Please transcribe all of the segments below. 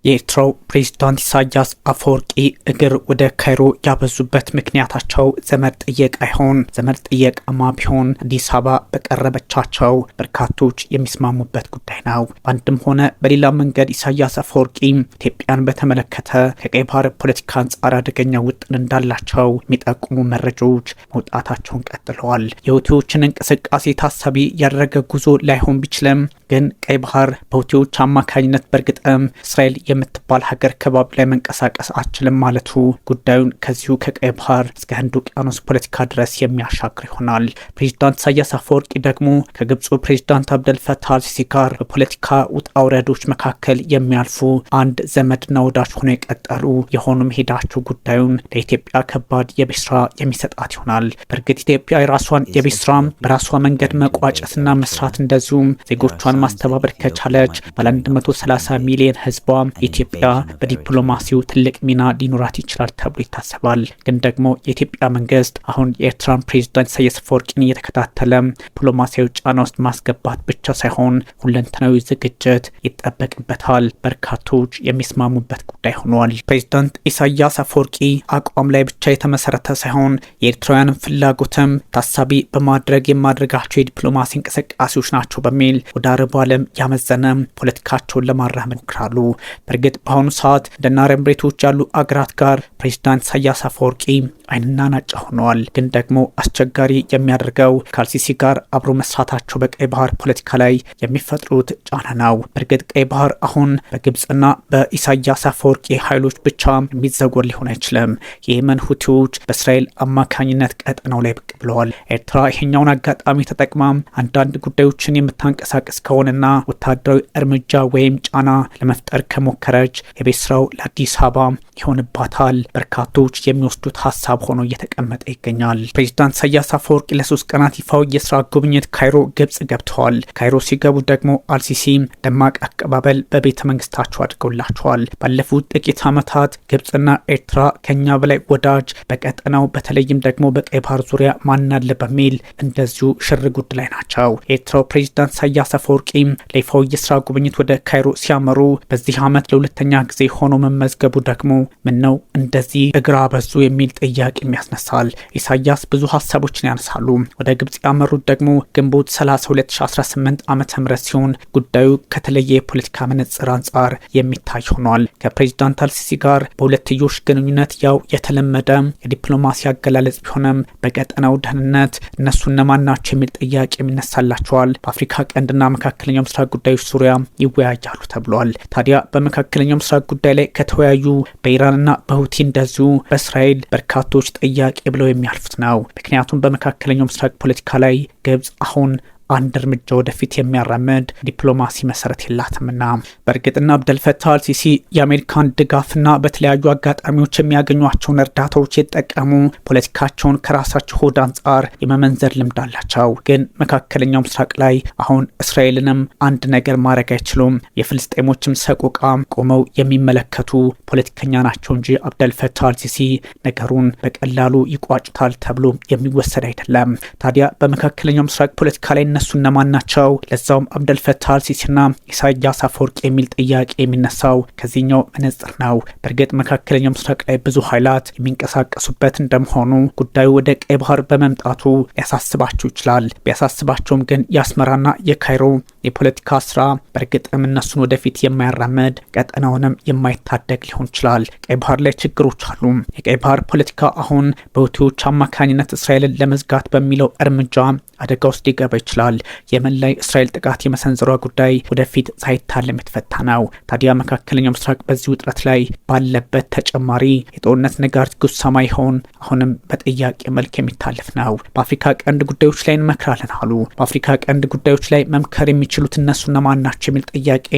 የኤርትራው ፕሬዝዳንት ኢሳያስ አፈወርቂ እግር ወደ ካይሮ ያበዙበት ምክንያታቸው ዘመድ ጥየቃ ይሆን? ዘመድ ጥየቃማ ቢሆን አዲስ አበባ በቀረበቻቸው በርካቶች የሚስማሙበት ጉዳይ ነው። በአንድም ሆነ በሌላ መንገድ ኢሳያስ አፈወርቂ ኢትዮጵያን በተመለከተ ከቀይ ባህር ፖለቲካ አንጻር አደገኛ ውጥን እንዳላቸው የሚጠቁሙ መረጃዎች መውጣታቸውን ቀጥለዋል። የሁቲዎችን እንቅስቃሴ ታሳቢ ያደረገ ጉዞ ላይሆን ቢችልም ግን ቀይ ባህር በሁቲዎች አማካኝነት በእርግጥም እስራኤል የምትባል ሀገር ከባቢ ላይ መንቀሳቀስ አችልም ማለቱ ጉዳዩን ከዚሁ ከቀይ ባህር እስከ ህንድ ውቅያኖስ ፖለቲካ ድረስ የሚያሻግር ይሆናል። ፕሬዝዳንት ኢሳያስ አፈወርቂ ደግሞ ከግብፁ ፕሬዝዳንት አብደል ፈታህ አልሲሲ ጋር በፖለቲካ ውጣ ውረዶች መካከል የሚያልፉ አንድ ዘመድና ወዳጅ ሆነው የቀጠሉ የሆኑ መሄዳቸው ጉዳዩን ለኢትዮጵያ ከባድ የቤት ስራ የሚሰጣት ይሆናል። በእርግጥ ኢትዮጵያ የራሷን የቤት ስራ በራሷ መንገድ መቋጨትና መስራት እንደዚሁም ዜጎቿን ማስተባበር ከቻለች ባለ 130 ሚሊዮን ህዝቧ ኢትዮጵያ በዲፕሎማሲው ትልቅ ሚና ሊኖራት ይችላል ተብሎ ይታሰባል። ግን ደግሞ የኢትዮጵያ መንግስት አሁን የኤርትራን ፕሬዝዳንት ኢሳያስ አፈወርቂን እየተከታተለ ዲፕሎማሲያዊ ጫና ውስጥ ማስገባት ብቻ ሳይሆን ሁለንተናዊ ዝግጅት ይጠበቅበታል። በርካቶች የሚስማሙበት ጉዳይ ሆኗል። ፕሬዝዳንት ኢሳያስ አፈወርቂ አቋም ላይ ብቻ የተመሰረተ ሳይሆን የኤርትራውያንን ፍላጎትም ታሳቢ በማድረግ የማድረጋቸው የዲፕሎማሲ እንቅስቃሴዎች ናቸው በሚል ወደ አረቡ ዓለም ያመዘነ ፖለቲካቸውን ለማራመድ ይሞክራሉ። በእርግጥ በአሁኑ ሰዓት እንደ አረብ ኤሚሬቶች ያሉ አገራት ጋር ፕሬዝዳንት ኢሳያስ አፈወርቂ አይንና ናጫ ሆነዋል። ግን ደግሞ አስቸጋሪ የሚያደርገው ከአልሲሲ ጋር አብሮ መስራታቸው በቀይ ባህር ፖለቲካ ላይ የሚፈጥሩት ጫና ነው። በእርግጥ ቀይ ባህር አሁን በግብፅና በኢሳያስ አፈወርቂ ኃይሎች ብቻ የሚዘጎር ሊሆን አይችልም። የየመን ሁቲዎች በእስራኤል አማካኝነት ቀጠናው ላይ ብቅ ብለዋል። ኤርትራ ይሄኛውን አጋጣሚ ተጠቅማ አንዳንድ ጉዳዮችን የምታንቀሳቀስ ከሆነና ወታደራዊ እርምጃ ወይም ጫና ለመፍጠር ከሞከረች የቤት ስራው ለአዲስ አበባ ይሆንባታል። በርካቶች የሚወስዱት ሀሳብ ሆኖ እየተቀመጠ ይገኛል። ፕሬዝዳንት ኢሳያስ አፈወርቂ ለ3 ቀናት ይፋው የስራ ጉብኝት ካይሮ ግብጽ ገብተዋል። ካይሮ ሲገቡ ደግሞ አልሲሲ ደማቅ አቀባበል በቤተ መንግስታቸው አድርገውላቸዋል። ባለፉት ጥቂት ዓመታት ግብጽና ኤርትራ ከኛ በላይ ወዳጅ በቀጠናው በተለይም ደግሞ በቀይ ባህር ዙሪያ ማናለ በሚል እንደዚሁ ሽርጉድ ላይ ናቸው። የኤርትራው ፕሬዝዳንት ኢሳያስ አፈወርቂ ለይፋው የስራ ጉብኝት ወደ ካይሮ ሲያመሩ በዚህ ዓመት ለሁለተኛ ጊዜ ሆኖ መመዝገቡ ደግሞ ምነው እንደዚህ እግራ በዙ የሚል ጥያቄ የሚያስነሳል። ኢሳያስ ብዙ ሀሳቦችን ያነሳሉ። ወደ ግብጽ ያመሩት ደግሞ ግንቦት 30 2018 ዓመተ ምህረት ሲሆን ጉዳዩ ከተለየ የፖለቲካ መነጽር አንጻር የሚታይ ሆኗል። ከፕሬዝዳንት አልሲሲ ጋር በሁለትዮሽ ግንኙነት ያው የተለመደ የዲፕሎማሲ አገላለጽ ቢሆንም በቀጠናው ደህንነት እነሱ እነማን ናቸው የሚል ጥያቄ የሚነሳላቸዋል። በአፍሪካ ቀንድና መካከለኛው ምስራቅ ጉዳዮች ዙሪያ ይወያያሉ ተብሏል። ታዲያ በመካከለኛው ምስራቅ ጉዳይ ላይ ከተወያዩ በኢራንና በሁቲ እንደዚሁ በእስራኤል በርካቶች ጥያቄ ብለው የሚያልፉት ነው። ምክንያቱም በመካከለኛው ምስራቅ ፖለቲካ ላይ ግብጽ አሁን አንድ እርምጃ ወደፊት የሚያራምድ ዲፕሎማሲ መሰረት የላትምና በእርግጥና አብደል ፈታህ አልሲሲ የአሜሪካን ድጋፍና በተለያዩ አጋጣሚዎች የሚያገኟቸውን እርዳታዎች የተጠቀሙ ፖለቲካቸውን ከራሳቸው ሆድ አንጻር የመመንዘር ልምድ አላቸው። ግን መካከለኛው ምስራቅ ላይ አሁን እስራኤልንም አንድ ነገር ማድረግ አይችሉም። የፍልስጤሞችም ሰቆቃ ቆመው የሚመለከቱ ፖለቲከኛ ናቸው እንጂ አብደል ፈታህ አልሲሲ ነገሩን በቀላሉ ይቋጩታል ተብሎ የሚወሰድ አይደለም። ታዲያ በመካከለኛው ምስራቅ ፖለቲካ ላይ እነሱ እነማን ናቸው? ለዛውም አብደል ፈታህ አልሲሲና ኢሳያስ አፈወርቂ የሚል ጥያቄ የሚነሳው ከዚህኛው መነጽር ነው። በእርግጥ መካከለኛው ምስራቅ ላይ ብዙ ኃይላት የሚንቀሳቀሱበት እንደመሆኑ ጉዳዩ ወደ ቀይ ባህር በመምጣቱ ሊያሳስባቸው ይችላል። ቢያሳስባቸውም ግን የአስመራና የካይሮ የፖለቲካ ስራ በእርግጥም እነሱን ወደፊት የማያራመድ ቀጠናውንም የማይታደግ ሊሆን ይችላል። ቀይ ባህር ላይ ችግሮች አሉ። የቀይ ባህር ፖለቲካ አሁን በሁቲዎች አማካኝነት እስራኤልን ለመዝጋት በሚለው እርምጃ አደጋ ውስጥ ሊገባ ይችላል። የመን ላይ እስራኤል ጥቃት የመሰንዘሯ ጉዳይ ወደፊት ሳይታለም የተፈታ ነው። ታዲያ መካከለኛው ምስራቅ በዚህ ውጥረት ላይ ባለበት ተጨማሪ የጦርነት ነጋሪት ጉሰማ ይሆን? አሁንም በጥያቄ መልክ የሚታለፍ ነው። በአፍሪካ ቀንድ ጉዳዮች ላይ እንመክራለን አሉ። በአፍሪካ ቀንድ ጉዳዮች ላይ መምከር የሚችሉት እነሱ እነማን ናቸው የሚል ጥያቄ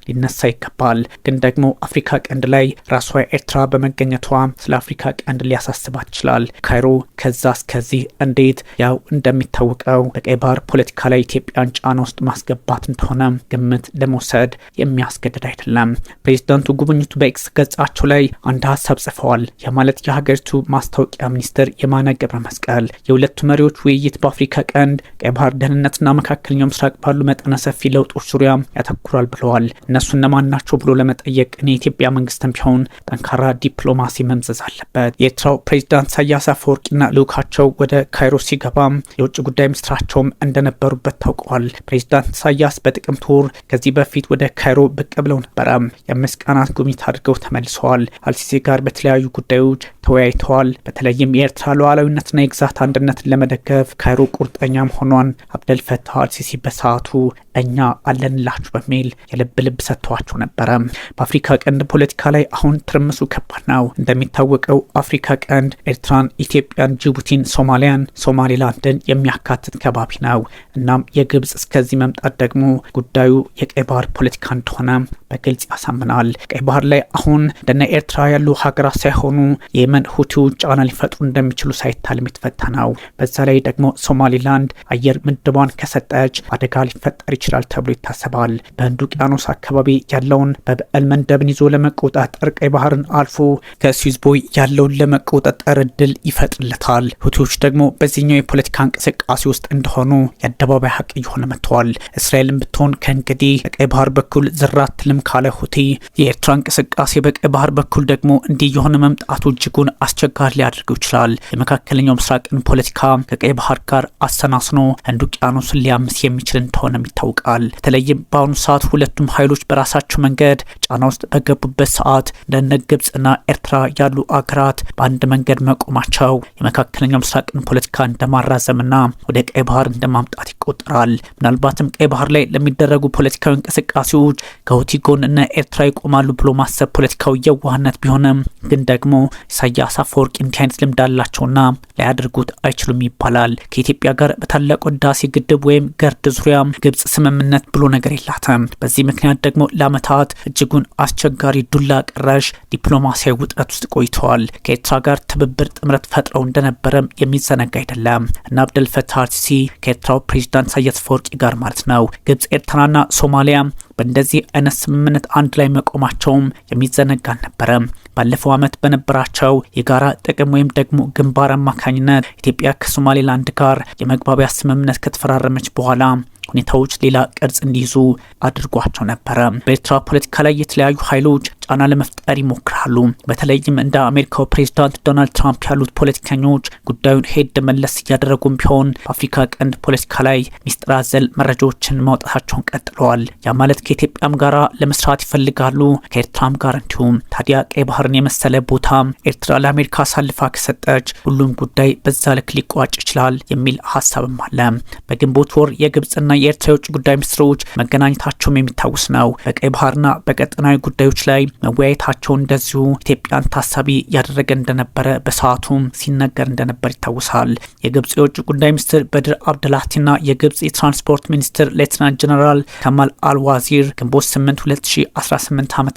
ሊነሳ ይገባል። ግን ደግሞ አፍሪካ ቀንድ ላይ ራሷ ኤርትራ በመገኘቷ ስለ አፍሪካ ቀንድ ሊያሳስባት ይችላል። ካይሮ ከዛ እስከዚህ እንዴት ያው እንደሚታወቀው በቀይ ባህር ፖለቲካ ላይ ኢትዮጵያን ጫና ውስጥ ማስገባት እንደሆነ ግምት ለመውሰድ የሚያስገድድ አይደለም። ፕሬዝዳንቱ ጉብኝቱ በኤክስ ገጻቸው ላይ አንድ ሀሳብ ጽፈዋል። የማለት የሀገሪቱ ማስታወቂያ ሚኒስትር የማነ ገብረ መስቀል የሁለቱ መሪዎች ውይይት በአፍሪካ ቀንድ ቀይ ባህር ደህንነትና መካከለኛው ምስራቅ ባሉ መጠነ ሰፊ ለውጦች ዙሪያ ያተኩራል ብለዋል። እነሱ እነማን ናቸው ብሎ ለመጠየቅ የኢትዮጵያ መንግስትም ቢሆን ጠንካራ ዲፕሎማሲ መምዘዝ አለበት። የኤርትራው ፕሬዚዳንት ኢሳያስ አፈወርቂና ልኡካቸው ወደ ካይሮ ሲገባም የውጭ ጉዳይ ሚኒስትራቸውም እንደነበሩበት ታውቀዋል። ፕሬዚዳንት ኢሳያስ በጥቅምት ወር ከዚህ በፊት ወደ ካይሮ ብቅ ብለው ነበረ። የ5 ቀናት ጉብኝት አድርገው ተመልሰዋል። አልሲሲ ጋር በተለያዩ ጉዳዮች ተወያይተዋል። በተለይም የኤርትራ ሉዓላዊነትና የግዛት አንድነትን ለመደገፍ ካይሮ ቁርጠኛ መሆኗን አብደልፈታህ አልሲሲ በሰዓቱ እኛ አለንላችሁ በሚል የልብ ልብ ሰጥተዋቸው ነበረ። በአፍሪካ ቀንድ ፖለቲካ ላይ አሁን ትርምሱ ከባድ ነው። እንደሚታወቀው አፍሪካ ቀንድ ኤርትራን፣ ኢትዮጵያን፣ ጅቡቲን፣ ሶማሊያን፣ ሶማሌላንድን የሚያካትት ከባቢ ነው። እናም የግብጽ እስከዚህ መምጣት ደግሞ ጉዳዩ የቀይ ባህር ፖለቲካ እንደሆነ በግልጽ ያሳምናል። ቀይ ባህር ላይ አሁን እንደነ ኤርትራ ያሉ ሀገራት ሳይሆኑ የየመን ሁቲዎች ጫና ሊፈጥሩ እንደሚችሉ ሳይታለም የተፈታ ነው። በዛ ላይ ደግሞ ሶማሌላንድ አየር ምድቧን ከሰጠች አደጋ ሊፈጠር ይችላል ተብሎ ይታሰባል። በህንድ ውቅያኖስ አካባቢ ያለውን በበዓል መንደብን ይዞ ለመቆጣጠር ቀይ ባህርን አልፎ ከስዊዝ ቦይ ያለውን ለመቆጣጠር እድል ይፈጥርለታል። ሁቲዎች ደግሞ በዚህኛው የፖለቲካ እንቅስቃሴ ውስጥ እንደሆኑ የአደባባይ ሀቅ እየሆነ መጥተዋል። እስራኤልን ብትሆን ከእንግዲህ በቀይ ባህር በኩል ዝራትልም ካለ ሁቲ የኤርትራ እንቅስቃሴ በቀይ ባህር በኩል ደግሞ እንዲህ የሆነ መምጣቱ እጅጉን አስቸጋሪ ሊያደርገው ይችላል። የመካከለኛው ምስራቅን ፖለቲካ ከቀይ ባህር ጋር አሰናስኖ ህንድ ውቅያኖስን ሊያምስ የሚችል እንደሆነም ይታወቃል። በተለይም በአሁኑ ሰዓት ሁለቱም ኃይሎች በራሳቸው መንገድ ጫና ውስጥ በገቡበት ሰዓት እንደነ ግብጽና ኤርትራ ያሉ አገራት በአንድ መንገድ መቆማቸው የመካከለኛው ምስራቅን ፖለቲካ እንደማራዘምና ወደ ቀይ ባህር እንደማምጣት ይቆጠራል። ምናልባትም ቀይ ባህር ላይ ለሚደረጉ ፖለቲካዊ እንቅስቃሴዎች ከሁቲ ጎን እነ ኤርትራ ይቆማሉ ብሎ ማሰብ ፖለቲካዊ የዋህነት ቢሆንም ግን ደግሞ ኢሳያስ አፈወርቂ እንዲህ አይነት ልምድ አላቸውና ሊያደርጉት አይችሉም ይባላል። ከኢትዮጵያ ጋር በታላቁ ህዳሴ ግድብ ወይም ገርድ ዙሪያ ግብጽ ስምምነት ብሎ ነገር የላትም። በዚህ ምክንያት ደግሞ ለዓመታት እጅጉን አስቸጋሪ ዱላ ቀረሽ ዲፕሎማሲያዊ ውጥረት ውስጥ ቆይተዋል። ከኤርትራ ጋር ትብብር ጥምረት ፈጥረው እንደነበረም የሚዘነጋ አይደለም እና አብደልፈታህ አልሲሲ ከኤርትራው ፕሬዚዳንት ኢሳያስ አፈወርቂ ጋር ማለት ነው ግብጽ፣ ኤርትራና ሶማሊያ በእንደዚህ አይነት ስምምነት አንድ ላይ መቆማቸውም የሚዘነጋ አልነበረም። ባለፈው ዓመት በነበራቸው የጋራ ጥቅም ወይም ደግሞ ግንባር አማካኝነት ኢትዮጵያ ከሶማሌላንድ ጋር የመግባቢያ ስምምነት ከተፈራረመች በኋላ ሁኔታዎች ሌላ ቅርጽ እንዲይዙ አድርጓቸው ነበረ። በኤርትራ ፖለቲካ ላይ የተለያዩ ኃይሎች ጫና ለመፍጠር ይሞክራሉ። በተለይም እንደ አሜሪካው ፕሬዚዳንት ዶናልድ ትራምፕ ያሉት ፖለቲከኞች ጉዳዩን ሄድ መለስ እያደረጉም ቢሆን በአፍሪካ ቀንድ ፖለቲካ ላይ ሚስጥር አዘል መረጃዎችን ማውጣታቸውን ቀጥለዋል። ያ ማለት ከኢትዮጵያም ጋራ ለመስራት ይፈልጋሉ፣ ከኤርትራም ጋር እንዲሁም። ታዲያ ቀይ ባህርን የመሰለ ቦታ ኤርትራ ለአሜሪካ አሳልፋ ከሰጠች ሁሉም ጉዳይ በዛ ልክ ሊቋጭ ይችላል የሚል ሀሳብም አለ። በግንቦት ወር የግብጽና የኤርትራ የውጭ ጉዳይ ሚኒስትሮች መገናኘታቸውም የሚታወስ ነው። በቀይ ባህርና በቀጠናዊ ጉዳዮች ላይ መወያየታቸው እንደዚሁ ኢትዮጵያን ታሳቢ ያደረገ እንደነበረ በሰዓቱም ሲነገር እንደነበር ይታወሳል። የግብጽ የውጭ ጉዳይ ሚኒስትር በድር አብደላቲና የግብጽ የትራንስፖርት ሚኒስትር ሌተናንት ጀነራል ከማል አልዋዚር ግንቦት 8 2018 ዓ.ም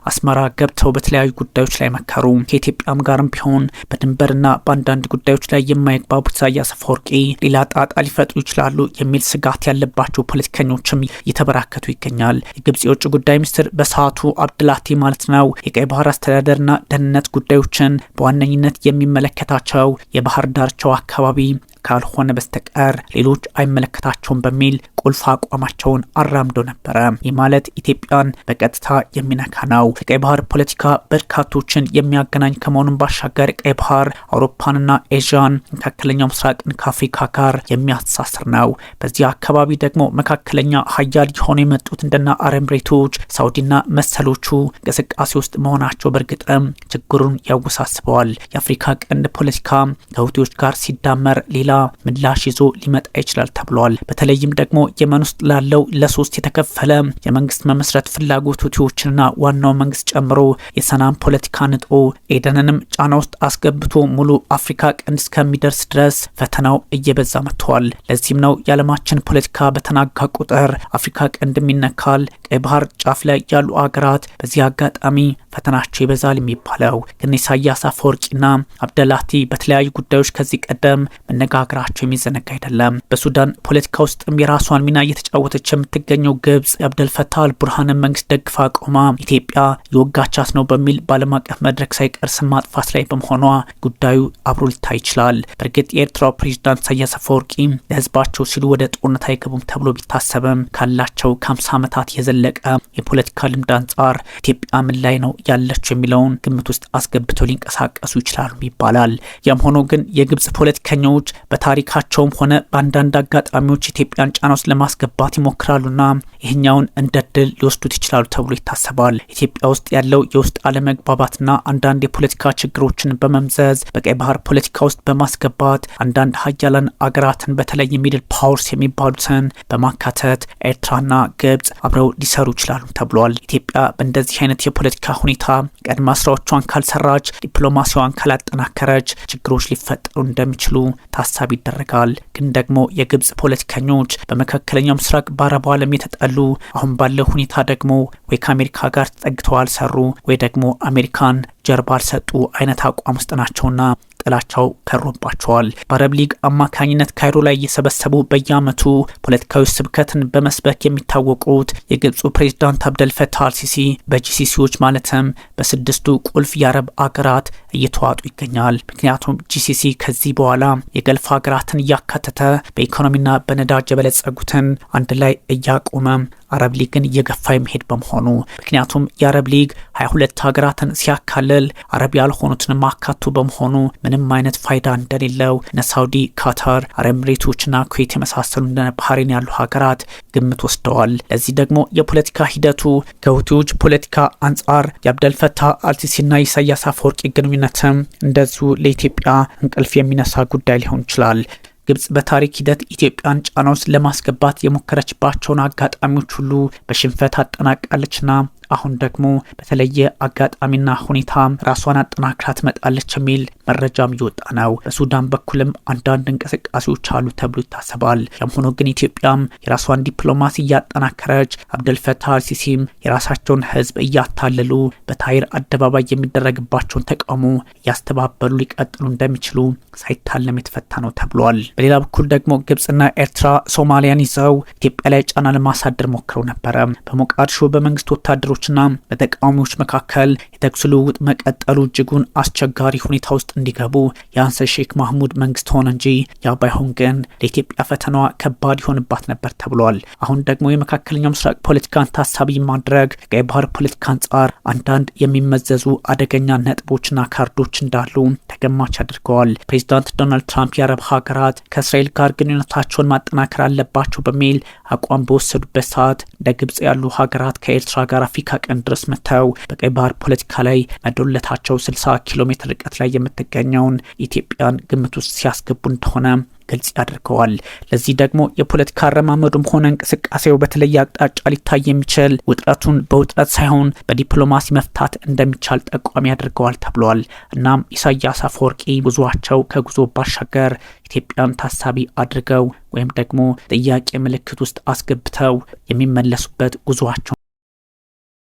አስመራ ገብተው በተለያዩ ጉዳዮች ላይ መከሩ። ከኢትዮጵያም ጋርም ቢሆን በድንበርና በአንዳንድ ጉዳዮች ላይ የማይግባቡት ኢሳያስ አፈወርቂ ሌላ ጣጣ ሊፈጥሩ ይችላሉ የሚል ስጋት ያለባቸው ፖለቲከኞችም እየተበራከቱ ይገኛል። የግብጽ የውጭ ጉዳይ ሚኒስትር በሰዓቱ አብደላቲ ማለት ነው የቀይ ባህር አስተዳደርና ደህንነት ጉዳዮችን በዋነኝነት የሚመለከታቸው የባህር ዳርቻው አካባቢ ካልሆነ በስተቀር ሌሎች አይመለከታቸውም በሚል ቁልፍ አቋማቸውን አራምዶ ነበረ። ይህ ማለት ኢትዮጵያን በቀጥታ የሚነካ ነው። የቀይ ባህር ፖለቲካ በርካቶችን የሚያገናኝ ከመሆኑም ባሻገር ቀይ ባህር አውሮፓንና ኤዥያን፣ መካከለኛው ምስራቅን ከአፍሪካ ጋር የሚያስተሳስር ነው። በዚህ አካባቢ ደግሞ መካከለኛ ሀያል የሆኑ የመጡት እንደና አረብ ኤሚሬቶች፣ ሳውዲና መሰሎቹ እንቅስቃሴ ውስጥ መሆናቸው በእርግጥም ችግሩን ያወሳስበዋል። የአፍሪካ ቀንድ ፖለቲካ ከሁቲዎች ጋር ሲዳመር ሌላ ምላሽ ይዞ ሊመጣ ይችላል ተብሏል። በተለይም ደግሞ የመን ውስጥ ላለው ለሶስት የተከፈለ የመንግስት መመስረት ፍላጎት ሁቲዎችንና ዋናው መንግስት ጨምሮ የሰላም ፖለቲካ ንጦ ኤደንንም ጫና ውስጥ አስገብቶ ሙሉ አፍሪካ ቀንድ እስከሚደርስ ድረስ ፈተናው እየበዛ መጥቷል። ለዚህም ነው የዓለማችን ፖለቲካ በተናጋ ቁጥር አፍሪካ ቀንድም ይነካል። ቀይ ባህር ጫፍ ላይ ያሉ አገራት በዚህ አጋጣሚ ፈተናቸው ይበዛል የሚባለው። ግን ኢሳያስ አፈወርቂና አብደላቲ በተለያዩ ጉዳዮች ከዚህ ቀደም መነጋገራቸው የሚዘነጋ አይደለም። በሱዳን ፖለቲካ ውስጥም የራሷን ሚና እየተጫወተች የምትገኘው ግብጽ የአብደልፈታህ አልቡርሃንን መንግስት ደግፋ ቆማ ኢትዮጵያ የወጋቻት ነው በሚል በዓለም አቀፍ መድረክ ሳይቀር ስም ማጥፋት ላይ በመሆኗ ጉዳዩ አብሮ ሊታይ ይችላል። በእርግጥ የኤርትራው ፕሬዝዳንት ኢሳያስ አፈወርቂ ለህዝባቸው ሲሉ ወደ ጦርነት አይገቡም ተብሎ ቢታሰብም ካላቸው ከ50 ዓመታት የዘለቀ የፖለቲካ ልምድ አንጻር ኢትዮጵያ ምን ላይ ነው ያለችው የሚለውን ግምት ውስጥ አስገብተው ሊንቀሳቀሱ ይችላሉ ይባላል። ያም ሆኖ ግን የግብጽ ፖለቲከኞች በታሪካቸውም ሆነ በአንዳንድ አጋጣሚዎች ኢትዮጵያን ጫና ውስጥ ለማስገባት ይሞክራሉና ይህኛውን እንደ ድል ሊወስዱት ይችላሉ ተብሎ ይታሰባል። ኢትዮጵያ ውስጥ ያለው የውስጥ አለመግባባትና አንዳንድ የፖለቲካ ችግሮችን በመምዘዝ በቀይ ባህር ፖለቲካ ውስጥ በማስገባት አንዳንድ ሀያላን አገራትን በተለይ ሚድል ፓወርስ የሚባሉትን በማካተት ኤርትራና ግብጽ አብረው ሊሰሩ ይችላሉ ተብሏል። ኢትዮጵያ በእንደዚህ አይነት የፖለቲካ ሁኔታ ቀድማ ስራዎቿን ካልሰራች፣ ዲፕሎማሲዋን ካላጠናከረች ችግሮች ሊፈጠሩ እንደሚችሉ ታሳቢ ይደረጋል። ግን ደግሞ የግብጽ ፖለቲከኞች በመካከለኛው ምስራቅ በአረቡ ዓለም የተጠሉ አሁን ባለው ሁኔታ ደግሞ ወይ ከአሜሪካ ጋር ተጠግተው አልሰሩ ወይ ደግሞ አሜሪካን ጀርባ አልሰጡ አይነት አቋም ውስጥ ናቸውና ጥላቻው ከሮባቸዋል። በአረብ ሊግ አማካኝነት ካይሮ ላይ እየሰበሰቡ በየዓመቱ ፖለቲካዊ ስብከትን በመስበክ የሚታወቁት የግብፁ ፕሬዝዳንት አብደልፈታህ አልሲሲ በጂሲሲዎች ማለትም በስድስቱ ቁልፍ የአረብ አገራት እየተዋጡ ይገኛል። ምክንያቱም ጂሲሲ ከዚህ በኋላ የገልፍ ሀገራትን እያካተተ በኢኮኖሚና በነዳጅ የበለጸጉትን አንድ ላይ እያቆመ አረብ ሊግን እየገፋ የሚሄድ በመሆኑ ምክንያቱም የአረብ ሊግ 22 ሀገራትን ሲያካልል አረብ ያልሆኑትን ማካቱ በመሆኑ ምንም አይነት ፋይዳ እንደሌለው እነ ሳውዲ፣ ካታር፣ አረብ ኤሚሬቶችና ኩዌት የመሳሰሉ እንደ ባህሬን ያሉ ሀገራት ግምት ወስደዋል። ለዚህ ደግሞ የፖለቲካ ሂደቱ ከሁቲዎች ፖለቲካ አንጻር የአብደልፈታህ አልሲሲና ኢሳያስ አፈወርቂ ግንኙነትም እንደዚሁ ለኢትዮጵያ እንቅልፍ የሚነሳ ጉዳይ ሊሆን ይችላል። ግብጽ በታሪክ ሂደት ኢትዮጵያን ጫና ውስጥ ለማስገባት የሞከረችባቸውን አጋጣሚዎች ሁሉ በሽንፈት አጠናቃለችና አሁን ደግሞ በተለየ አጋጣሚና ሁኔታ ራሷን አጠናክራ ትመጣለች የሚል መረጃም እየወጣ ነው። በሱዳን በኩልም አንዳንድ እንቅስቃሴዎች አሉ ተብሎ ይታሰባል። ያም ሆኖ ግን ኢትዮጵያም የራሷን ዲፕሎማሲ እያጠናከረች አብደልፈታህ አልሲሲም የራሳቸውን ሕዝብ እያታለሉ በታይር አደባባይ የሚደረግባቸውን ተቃውሞ እያስተባበሉ ሊቀጥሉ እንደሚችሉ ሳይታለም የተፈታ ነው ተብሏል። በሌላ በኩል ደግሞ ግብጽና ኤርትራ ሶማሊያን ይዘው ኢትዮጵያ ላይ ጫና ለማሳደር ሞክረው ነበረ። በሞቃዲሾ በመንግስት ወታደሮችና በተቃዋሚዎች መካከል የተኩስ ልውውጥ መቀጠሉ እጅጉን አስቸጋሪ ሁኔታ ውስጥ እንዲገቡ የሐሰን ሼክ መሐሙድ መንግስት ሆነ እንጂ ያ ባይሆን ግን ለኢትዮጵያ ፈተናዋ ከባድ ይሆንባት ነበር ተብሏል። አሁን ደግሞ የመካከለኛው ምስራቅ ፖለቲካን ታሳቢ ማድረግ ከቀይ ባህር ፖለቲካ አንጻር አንዳንድ የሚመዘዙ አደገኛ ነጥቦችና ካርዶች እንዳሉ ተገማች አድርገዋል። ፕሬዚዳንት ዶናልድ ትራምፕ የአረብ ሀገራት ከእስራኤል ጋር ግንኙነታቸውን ማጠናከር አለባቸው በሚል አቋም በወሰዱበት ሰዓት እንደ ግብጽ ያሉ ሀገራት ከኤርትራ ጋር አፍሪካ ቀንድ ድረስ መጥተው በቀይ ባህር ፖለቲካ ላይ መዶለታቸው 60 ኪሎ ሜትር ርቀት ላይ የምትገኘውን ኢትዮጵያን ግምት ውስጥ ሲያስገቡ እንደሆነ ግልጽ ያደርገዋል። ለዚህ ደግሞ የፖለቲካ አረማመዱም ሆነ እንቅስቃሴው በተለየ አቅጣጫ ሊታይ የሚችል ውጥረቱን በውጥረት ሳይሆን በዲፕሎማሲ መፍታት እንደሚቻል ጠቋሚ ያደርገዋል ተብሏል። እናም ኢሳያስ አፈወርቂ ጉዟቸው ከጉዞ ባሻገር ኢትዮጵያን ታሳቢ አድርገው ወይም ደግሞ ጥያቄ ምልክት ውስጥ አስገብተው የሚመለሱበት ጉዟቸው